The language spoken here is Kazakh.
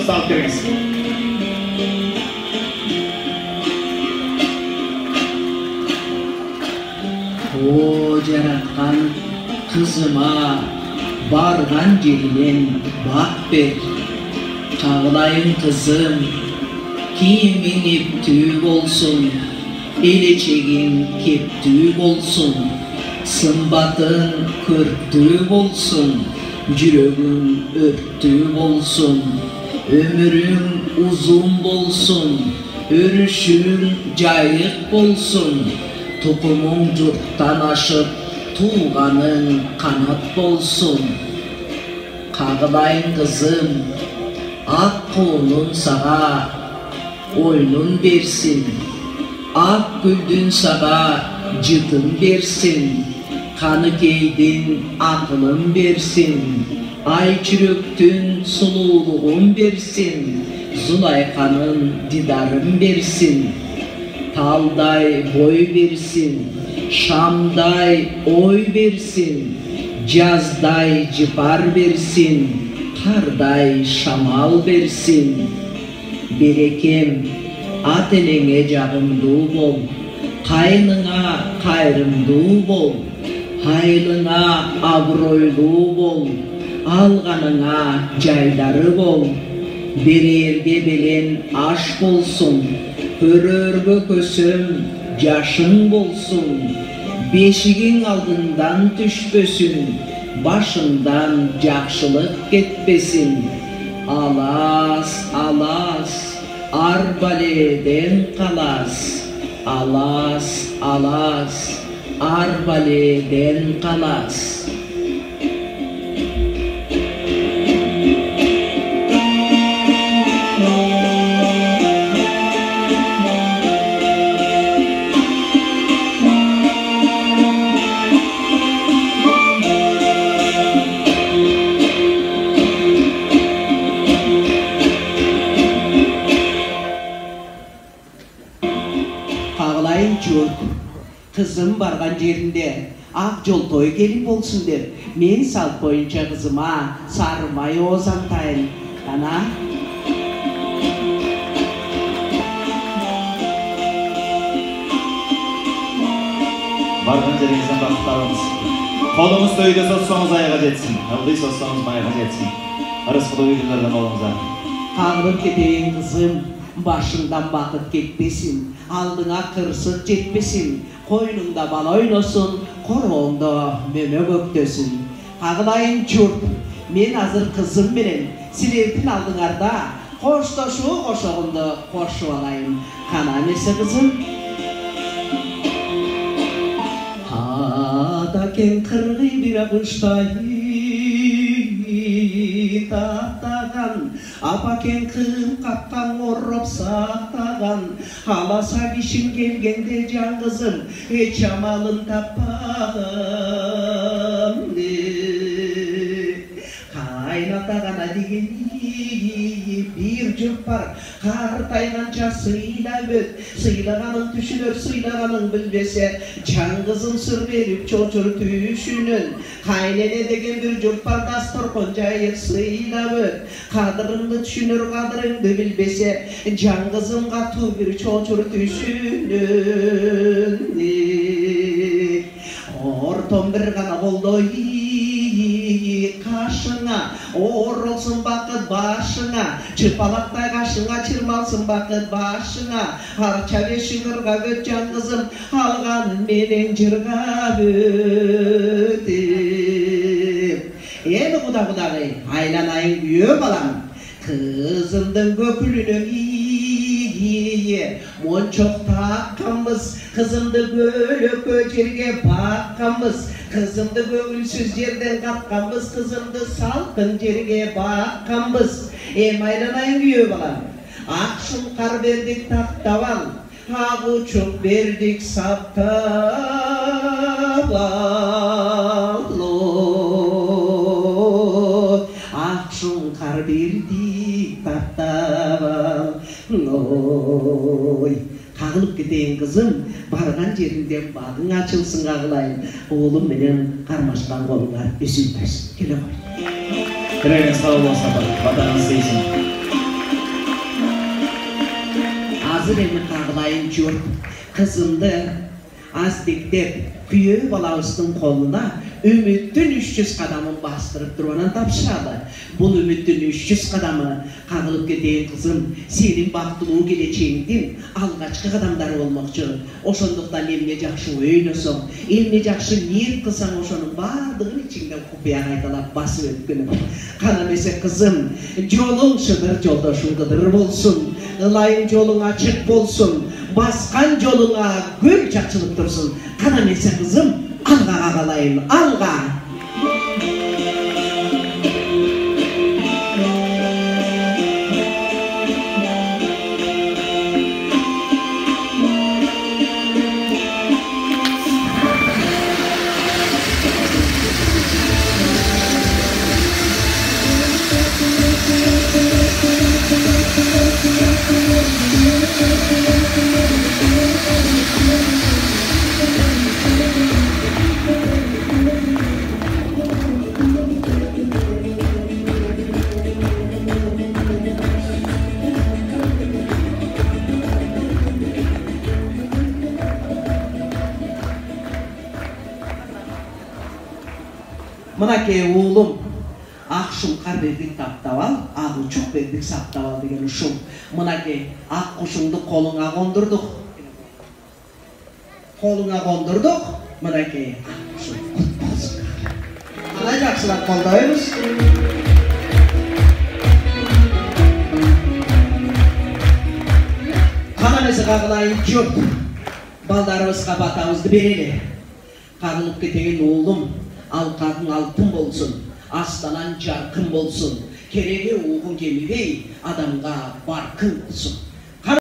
салып беріңіз. О жаратқан қызыма барған жерінен бақ бер. Қағылайын қызым, киімің ептүү болсын, елечегің кептүү болсын, сымбатың көрктүү болсын, жүрегің өрттүү болсын, өмірің uzun болсын, өрішің жайық болсын, тұқымың жұрттан ашып, туғаның қанат болсын. Қағылайын қызым, ақ қолың саға ойнын берсін, ақ гүлдің саға жытын берсін, қаны кейдің ақылын берсін, ай жүректің сұлулығын берсін, Зулайқаның дидарын берсін, талдай бой берсін, шамдай ой берсін, жаздай жыпар берсін, қардай шамал берсін. Берекем, ат-енеңе жағымды бол, қайныңа қайрымды бол, айлыңа абыройлы бол, алғаныңа жайдары бол. Берерге белен аш болсын, көрерге көсім жашың болсын, бешігің алдыңдан түшпесін, башыңдан жақшылық кетпесін. Алас, алас, арбаледен қалас, алас, алас, арбаледен қалас. Қызым барған жерінде ақ жол той келін болсын деп, мен салт бойынша қызыма сарымай озантайын. Ана? Барған жеріңізден бақыт табыңыз. Қолыңыз тойды соссаңыз айға жетсін, ылғи соссаңыз майға жетсін. Ырысқылы үйлерден болыңыздар. Қағылып кетейін қызым, башыңдан бақыт кетпесін, алдыңа қырсық жетпесін, қойныңда бала ойносын, қорғыңда мөмө көктесін. Қағылайын жұрт, мен азыр қызым менен сілердің алдыңарда қошташу қошоғынды қошып алайын. Қана несі қызым? Атакен қырғи бір ақыштай таптаған, апакен қым қапқан орып сақтаған, аласа кишін келгенде жан қызым еч амалын таппаған. Қайнатағана деген бір жұрт бар, қартайғанша сыйлап өт, сыйлағаның түшінер, сыйлағаның білбесе, жан қызым сыр беріп чочыр түшінін. Қайнене деген бір жұрт бар, дастархан жайып сыйлап өт, қадырыңды түшінер, қадырыңды білбесе, жан қызымға ту бір чочыр түшінін. Ортон бір ғана болды қашыңа, орылсын бақыт башыңа, чырпалақтай қашыңа, чырмалсын бақыт башыңа, арча бешің ұрға өт жан қызым, алғанын менен жырға өтіп. Ені құда-құдағай, айланайын күйе балам, қызымдың көкілінің мончоқ таққанбыз, қызымды бөлөкө жерге баққанбыз, қызымды көңілсіз жерден қапқанбыз, қызымды салқын жерге баққанбыз. Айланайын күйе балам, ақ шұңқар бердік тақтаван, ақ ұшық бердік саптап алу, ақ шұңқар бердік тақтаван. Ой, қағылып кетейін қызым, барған жеріңден бағың ашылсын қағылайын. Оғылым менен қармашқан қолыңа үзілмесін. Келе ғой. Тірегіңіз сау болсын, батаңыз дейсін. азыр эми кагылайын журт кызымды аздектеп күйөө балабыздын колуна үмүттүн 300 кадамын бастырып туруп анан тапшыралы. Бул үмүттүн 300 кадамы кагылып кетейин кызым, сенин бактылуу келечегиңдин алгачкы кадамдары болмокчу. Ошондуктан эмне жакшы ойлосоң, эмне жакшы ниет кылсаң, ошонун баардыгын ичиңден купуя кайталап басып өткүн. Кана эмесе кызым, жолуң шыдыр, жолдошуң кыдыр болсун, ылайым жолуң ачык болсун, баскан жолуңа гүл чачылып турсун. Кана эмесе кызым, алга кагалайын, алга. Мынакей уулум, ак шуңкар бердик таптап ал, ак учук бердик сактап ал деген ушул. Мынакей ак кушуңду колуңа кондурдук. Колуңа кондурдук, мынакей ак кушуң кут болсун. Кандай жакшылап колдойбуз. Кана эмесе кагылайын журт, балдарыбызга батабызды берели. Кагылып кетейин уулум, алкагың алтын болсун, астанан жаркын болсун, кереге угун кемибей, адамга баркын болсун.